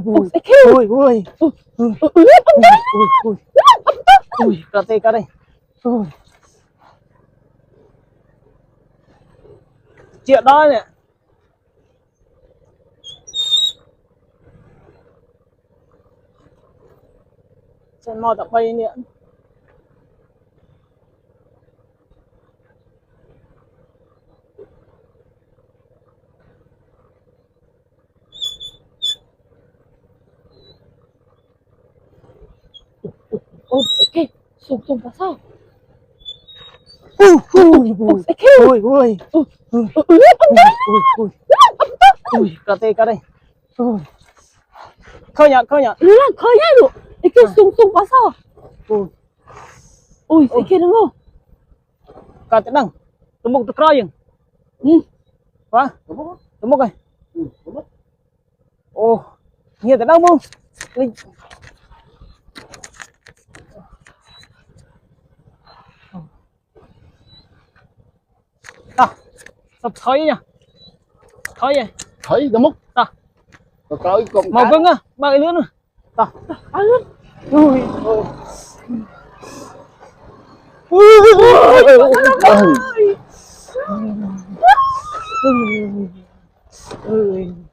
ui ui ui ui cả đây ui chuyện đó nè chân mò tập bay nè ôi cái sụp sụp vào sao ui ui ui ui cả đây khơi nhận khơi nhá đủ cái sụp sụp vào sao ui ôi cái đúng không cả tên đằng tụi mục tụi coi dừng hả tụi mục ơi ô nhiều tên đâu không linh sập thấy nha thấy vậy thấy tao mất ta coi cùng màu cưng á ba cái lươn rồi ta ăn luôn ui ui